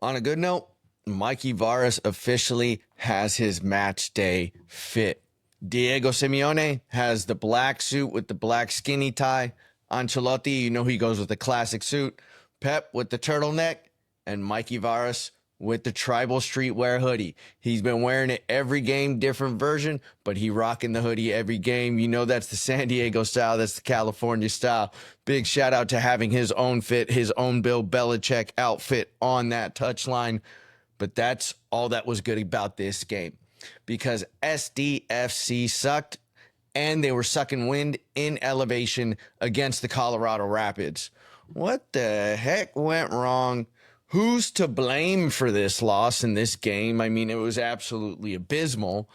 On a good note, Mikey Varas officially has his match day fit. Diego Simeone has the black suit with the black skinny tie. Ancelotti, you know he goes with the classic suit. Pep with the turtleneck. And Mikey Varas with the tribal streetwear hoodie. He's been wearing it every game, different version, but he rocking the hoodie every game. You know that's the San Diego style. That's the California style. Big shout out to having his own fit, his own Bill Belichick outfit on that touchline. But that's all that was good about this game because SDFC sucked and they were sucking wind in elevation against the Colorado Rapids. What the heck went wrong? Who's to blame for this loss in this game? I mean, it was absolutely abysmal.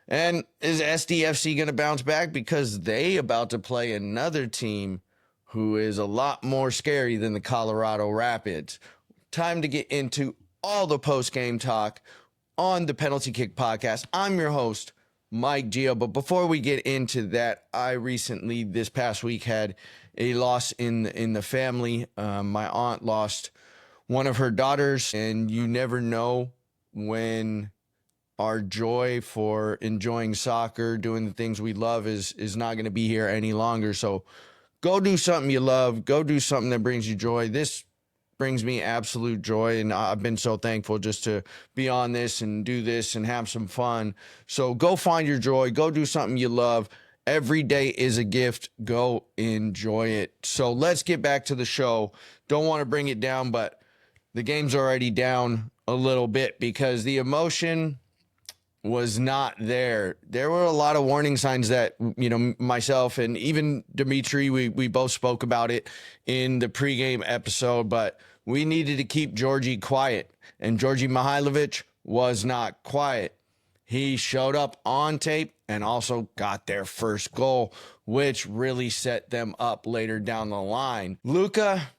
And is SDFC going to bounce back? Because they about to play another team who is a lot more scary than the Colorado Rapids. Time to get into all the post-game talk on the Penalty Kick podcast. I'm your host, Mike Geo. But before we get into that, I recently, this past week, had a loss in the family. My aunt lost one of her daughters, and you never know when our joy for enjoying soccer, doing the things we love is not going to be here any longer. So go do something you love. Go do something that brings you joy. This brings me absolute joy, and I've been so thankful just to be on this and do this and have some fun. So go find your joy. Go do something you love. Every day is a gift. Go enjoy it. So let's get back to the show. Don't want to bring it down, but the game's already down a little bit because the emotion was not there. There were a lot of warning signs that, myself and even Dimitri, we both spoke about it in the pregame episode, but we needed to keep Georgie quiet, and Georgie Mihailovic was not quiet. He showed up on tape and also got their first goal, which really set them up later down the line. Luka,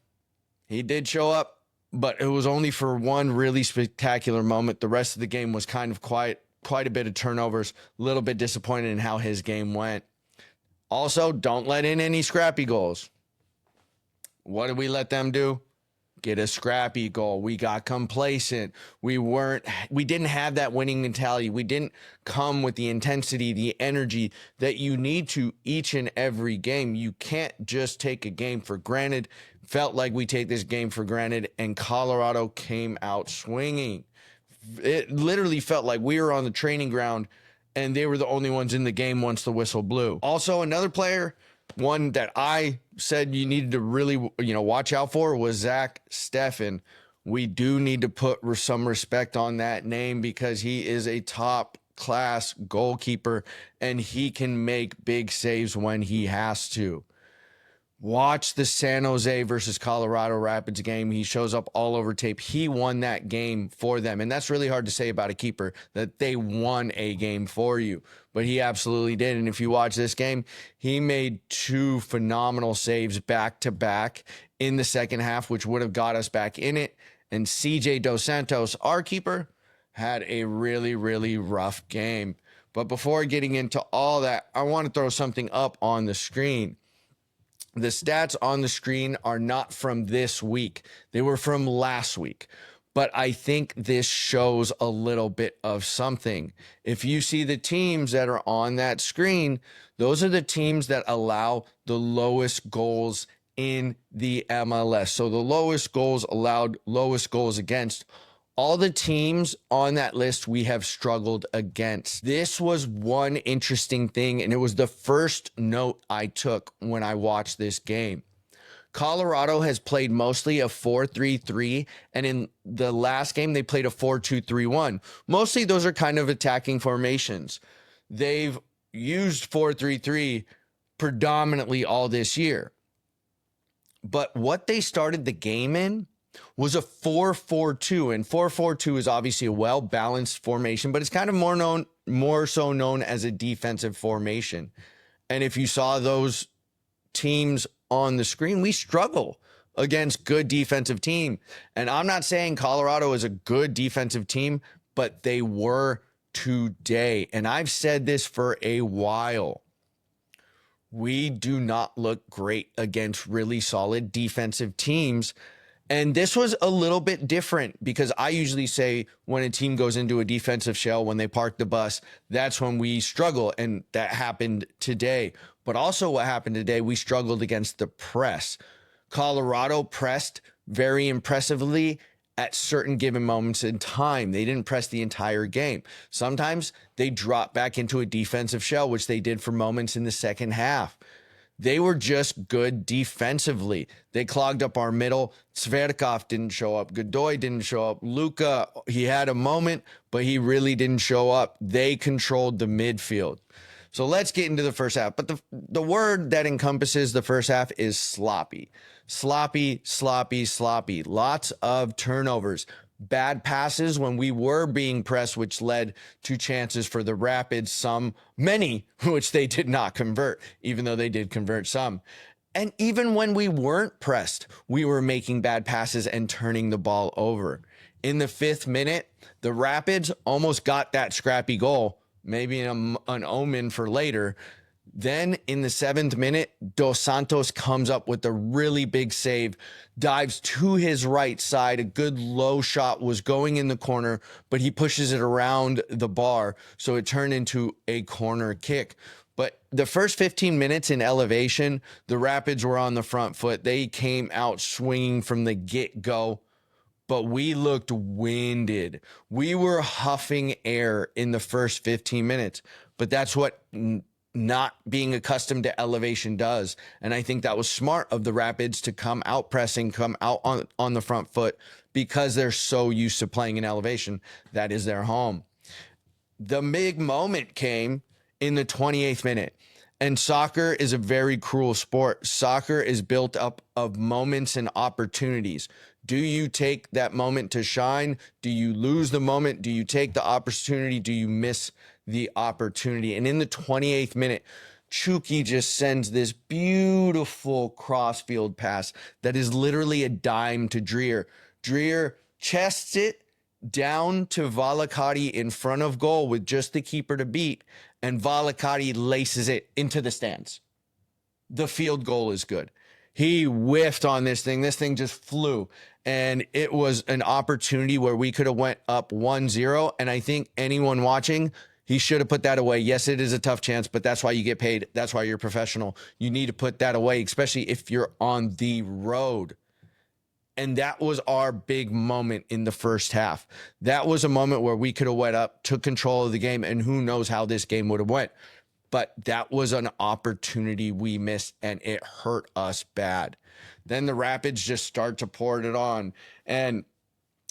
he did show up, but it was only for one really spectacular moment. The rest of the game was kind of quiet a bit of turnovers, a little bit disappointed in how his game went. Also, don't let in any scrappy goals. What did we let them do? Get a scrappy goal. We got complacent. We didn't have that winning mentality. We didn't come with the intensity, the energy that you need to each and every game. You can't just take a game for granted. Felt like we take this game for granted, and Colorado came out swinging. It literally felt like we were on the training ground and they were the only ones in the game once the whistle blew. Also, another player, one that I said you needed to really, watch out for was Zach Steffen. We do need to put some respect on that name because he is a top class goalkeeper and he can make big saves when he has to. Watch the San Jose versus Colorado Rapids game. He shows up all over tape. He won that game for them. And that's really hard to say about a keeper, that they won a game for you. But he absolutely did. And if you watch this game, he made two phenomenal saves back to back in the second half, which would have got us back in it. And CJ Dos Santos, our keeper, had a really, really rough game. But before getting into all that, I want to throw something up on the screen. The stats on the screen are not from this week. They were from last week. But I think this shows a little bit of something. If you see the teams that are on that screen, those are the teams that allow the lowest goals in the MLS. So the lowest goals allowed, lowest goals against. All the teams on that list we have struggled against. This was one interesting thing, and it was the first note I took when I watched this game. Colorado has played mostly a 4-3-3, and in the last game, they played a 4-2-3-1. Mostly those are kind of attacking formations. They've used 4-3-3 predominantly all this year. But what they started the game in was a 4-4-2, and 4-4-2 is obviously a well-balanced formation, but it's kind of more so known as a defensive formation. And if you saw those teams on the screen, we struggle against good defensive team. And I'm not saying Colorado is a good defensive team, but they were today. And I've said this for a while. We do not look great against really solid defensive teams. And this was a little bit different because I usually say when a team goes into a defensive shell, when they park the bus, that's when we struggle. And that happened today. But also what happened today, we struggled against the press. Colorado pressed very impressively at certain given moments in time. They didn't press the entire game. Sometimes they dropped back into a defensive shell, which they did for moments in the second half. They were just good defensively. They clogged up our middle. Sverkov didn't show up. Godoy didn't show up. Luka, he had a moment, but he really didn't show up. They controlled the midfield. So let's get into the first half. But the word that encompasses the first half is sloppy. Sloppy, sloppy, sloppy. Lots of turnovers. Bad passes when we were being pressed, which led to chances for the Rapids, many, which they did not convert, even though they did convert some. And even when we weren't pressed, we were making bad passes and turning the ball over. In the 5th minute, the Rapids almost got that scrappy goal, maybe an omen for later. Then in the 7th minute, Dos Santos comes up with a really big save, dives to his right side. A good low shot was going in the corner, but he pushes it around the bar, so it turned into a corner kick. But the first 15 minutes in elevation, the Rapids were on the front foot. They came out swinging from the get-go, but we looked winded. We were huffing air in the first 15 minutes, but that's what not being accustomed to elevation does. And I think that was smart of the Rapids to come out pressing, come out on the front foot, because they're so used to playing in elevation. That is their home. The big moment came in the 28th minute. And soccer is a very cruel sport. Soccer is built up of moments and opportunities. Do you take that moment to shine? Do you lose the moment? Do you take the opportunity? Do you miss the opportunity? And in the 28th minute, Chucky just sends this beautiful crossfield pass that is literally a dime to Dreer. Dreer chests it down to Valakati in front of goal with just the keeper to beat, and Valakati laces it into the stands. The field goal is good. He whiffed on this thing. This thing just flew. And it was an opportunity where we could have went up 1-0. And I think anyone watching, he should have put that away. Yes, it is a tough chance, but that's why you get paid. That's why you're professional. You need to put that away, especially if you're on the road. And that was our big moment in the first half. That was a moment where we could have went up, took control of the game, and who knows how this game would have went. But that was an opportunity we missed, and it hurt us bad. Then the Rapids just start to pour it on. And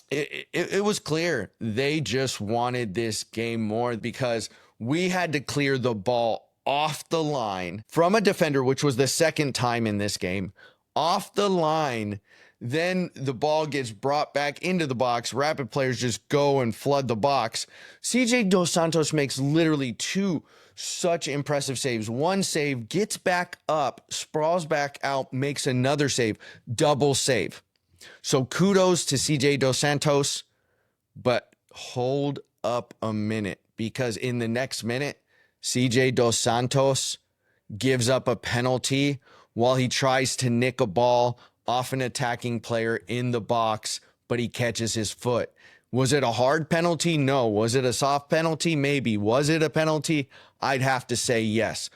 it was clear they just wanted this game more, because we had to clear the ball off the line from a defender, which was the second time in this game, off the line. Then the ball gets brought back into the box. Rapid players just go and flood the box. CJ Dos Santos makes literally 2 such impressive saves. One save, gets back up, sprawls back out, makes another save, double save. So kudos to CJ Dos Santos, but hold up a minute, because in the next minute, CJ Dos Santos gives up a penalty while he tries to nick a ball off an attacking player in the box, but he catches his foot. Was it a hard penalty? No. Was it a soft penalty? Maybe. Was it a penalty? I'd have to say yes.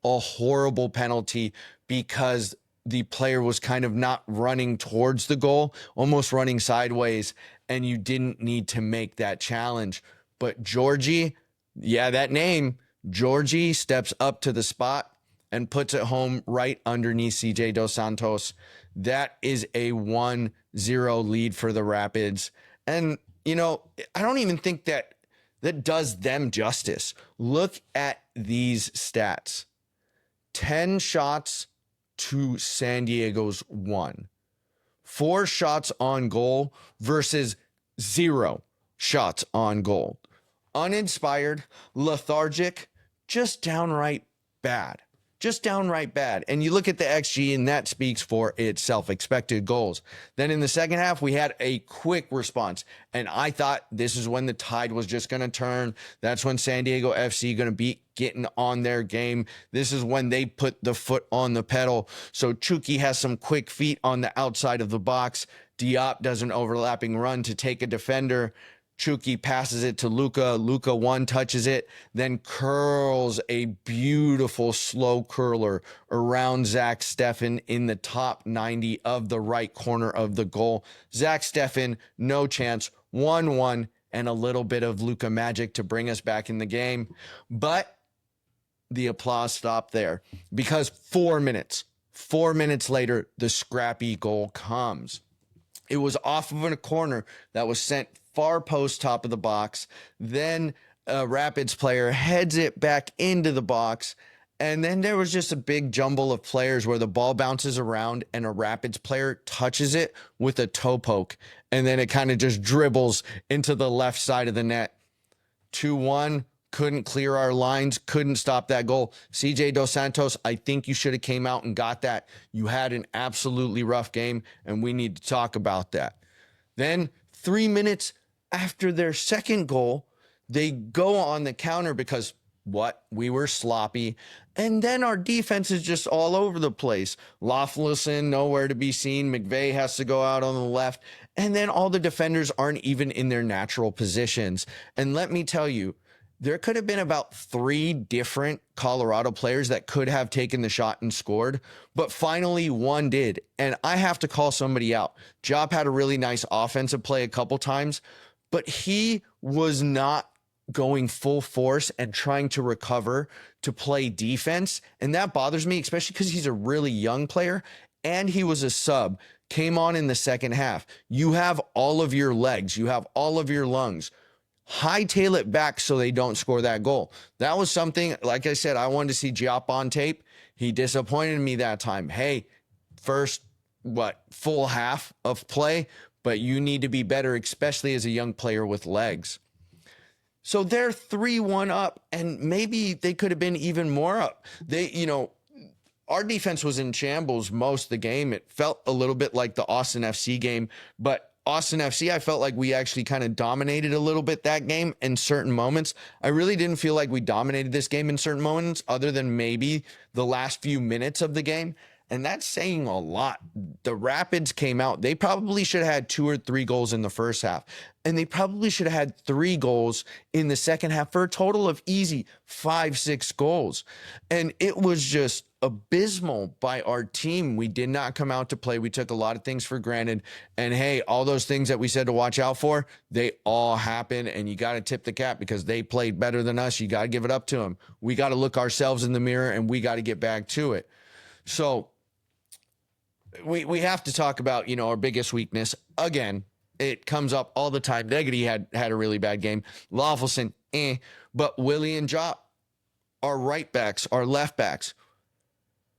A horrible penalty, because the player was kind of not running towards the goal, almost running sideways, and you didn't need to make that challenge. But Georgie, yeah, that name, Georgie, steps up to the spot and puts it home right underneath CJ Dos Santos. That is a 1-0 lead for the Rapids. And, you know, I don't even think that does them justice. Look at these stats. 10 shots to San Diego's 1. 4 shots on goal versus 0 shots on goal. Uninspired, lethargic, just downright bad. Just downright bad. And you look at the XG, and that speaks for itself. Expected goals. Then in the second half, we had a quick response. And I thought this is when the tide was just going to turn. That's when San Diego FC going to be getting on their game. This is when they put the foot on the pedal. So Chucky has some quick feet on the outside of the box, Diop does an overlapping run to take a defender. Chucky passes it to Luka. Luka one touches it, then curls a beautiful slow curler around Zach Steffen in the top 90 of the right corner of the goal. Zach Steffen, no chance, 1-1, and a little bit of Luka magic to bring us back in the game. But the applause stopped there because 4 minutes later, the scrappy goal comes. It was off of a corner that was sent far post top of the box. Then a Rapids player heads it back into the box. And then there was just a big jumble of players where the ball bounces around and a Rapids player touches it with a toe poke. And then it kind of just dribbles into the left side of the net. 2-1. Couldn't clear our lines, couldn't stop that goal. CJ Dos Santos, I think you should have came out and got that. You had an absolutely rough game, and we need to talk about that. Then 3 minutes after their second goal, they go on the counter because we were sloppy. And then our defense is just all over the place. Loftlison, nowhere to be seen. McVeigh has to go out on the left. And then all the defenders aren't even in their natural positions. And let me tell you, there could have been about 3 different Colorado players that could have taken the shot and scored, but finally one did. And I have to call somebody out. Job had a really nice offensive play a couple times, but he was not going full force and trying to recover to play defense. And that bothers me, especially because he's a really young player and he was a sub, came on in the second half. You have all of your legs, you have all of your lungs. Hightail it back so they don't score that goal. That was something, like I said, I wanted to see Diop on tape. He disappointed me that time. Hey, first, full half of play, but you need to be better, especially as a young player with legs. So they're 3-1 up, and maybe they could have been even more up. Our defense was in shambles most of the game. It felt a little bit like the Austin FC game, but Austin FC, I felt like we actually kind of dominated a little bit that game in certain moments. I really didn't feel like we dominated this game in certain moments other than maybe the last few minutes of the game. And that's saying a lot. The Rapids came out. They probably should have had 2 or 3 goals in the first half. And they probably should have had 3 goals in the second half for a total of easy 5-6 goals. And it was just abysmal by our team. We did not come out to play. We took a lot of things for granted. And hey, all those things that we said to watch out for, they all happened. And you got to tip the cap because they played better than us. You got to give it up to them. We got to look ourselves in the mirror and we got to get back to it. So we have to talk about, our biggest weakness. Again, it comes up all the time. Negri had a really bad game. Loffelson, but Willie and Jop, our right backs, our left backs,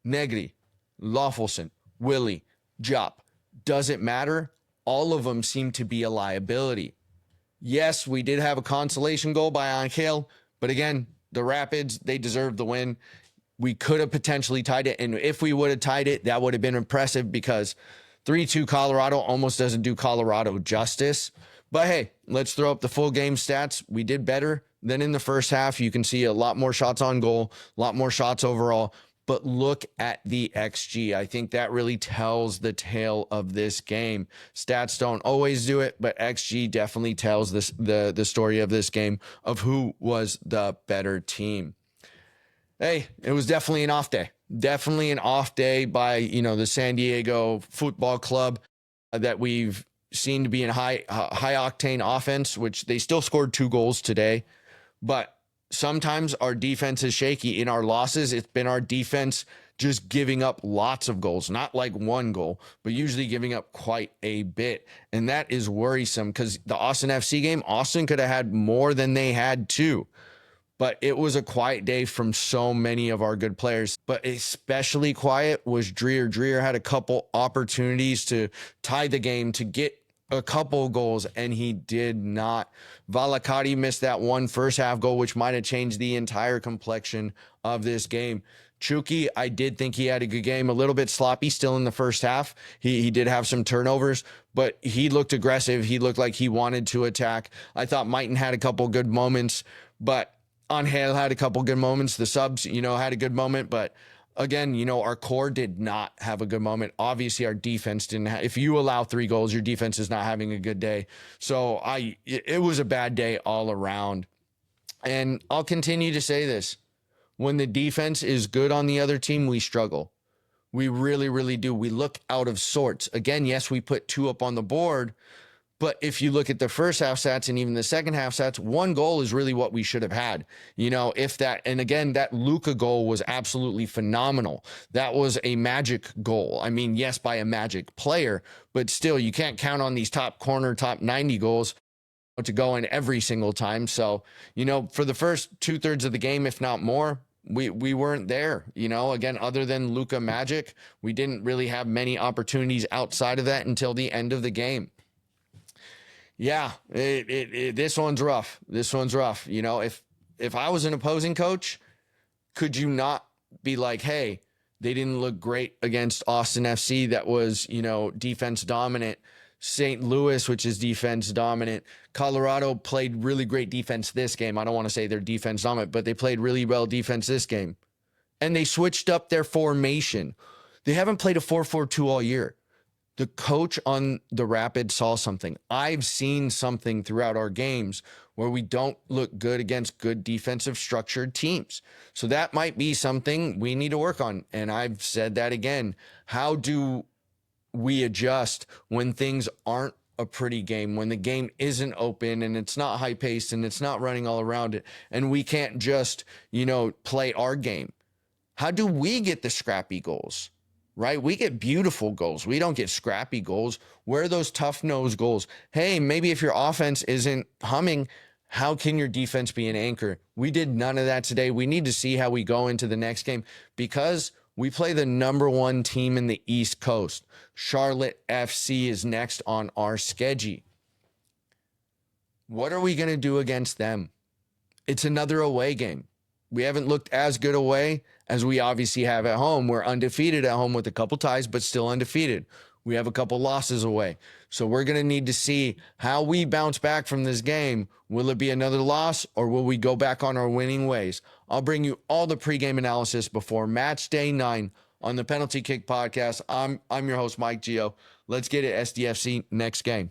Negri, Loffelson, Willie, Jop. Does it matter? All of them seem to be a liability. Yes, we did have a consolation goal by Angel, but again, the Rapids, they deserved the win. We could have potentially tied it, and if we would have tied it, that would have been impressive because 3-2 Colorado almost doesn't do Colorado justice. But hey, let's throw up the full game stats. We did better than in the first half. You can see a lot more shots on goal, a lot more shots overall. But look at the XG. I think that really tells the tale of this game. Stats don't always do it, but XG definitely tells the story of this game of who was the better team. Hey, it was definitely an off day. Definitely an off day by, the San Diego Football Club that we've seen to be in high octane offense, which they still scored 2 goals today. But sometimes our defense is shaky. In our losses, it's been our defense just giving up lots of goals, not like 1 goal, but usually giving up quite a bit. And that is worrisome because the Austin FC game, Austin could have had more than they had too. But it was a quiet day from so many of our good players. But especially quiet was Dreer. Dreer had a couple opportunities to tie the game, to get a couple goals, and he did not. Valakari missed that one first half goal, which might have changed the entire complexion of this game. Chucky, I did think he had a good game, a little bit sloppy still in the first half. He did have some turnovers, but he looked aggressive. He looked like he wanted to attack. I thought Mighton had a couple good moments, but Angel had a couple good moments. The subs, had a good moment, but Again, our core did not have a good moment. Obviously, our defense didn't if you allow 3 goals, your defense is not having a good day. So it was a bad day all around. And I'll continue to say this. When the defense is good on the other team, we struggle. We really, really do. We look out of sorts. Again, yes, we put 2 up on the board, but if you look at the first half stats and even the second half stats, 1 goal is really what we should have had. If that, and again, that Luka goal was absolutely phenomenal. That was a magic goal. I mean, yes, by a magic player, but still, you can't count on these top corner, top 90 goals to go in every single time. So, for the first 2/3 of the game, if not more, we weren't there. Again, other than Luka Magic, we didn't really have many opportunities outside of that until the end of the game. Yeah, this one's rough. This one's rough. If I was an opposing coach, could you not be like, hey, they didn't look great against Austin FC that was, defense dominant. St. Louis, which is defense dominant. Colorado played really great defense this game. I don't want to say they're defense dominant, but they played really well defense this game. And they switched up their formation. They haven't played a 4-4-2 all year. The coach on the Rapid saw something. I've seen something throughout our games where we don't look good against good defensive structured teams. So that might be something we need to work on. And I've said that again. How do we adjust when things aren't a pretty game, when the game isn't open and it's not high paced and it's not running all around it, and we can't just, play our game? How do we get the scrappy goals, right? We get beautiful goals. We don't get scrappy goals. Where are those tough nose goals? Hey, maybe if your offense isn't humming, how can your defense be an anchor? We did none of that today. We need to see how we go into the next game because we play the number 1 team in the East Coast. Charlotte FC is next on our schedule. What are we going to do against them? It's another away game. We haven't looked as good away as we obviously have at home. We're undefeated at home with a couple ties, but still undefeated. We have a couple losses away. So we're going to need to see how we bounce back from this game. Will it be another loss or will we go back on our winning ways? I'll bring you all the pregame analysis before match day 9 on the Penalty Kick podcast. I'm your host, Mike Geo. Let's get it, SDFC, next game.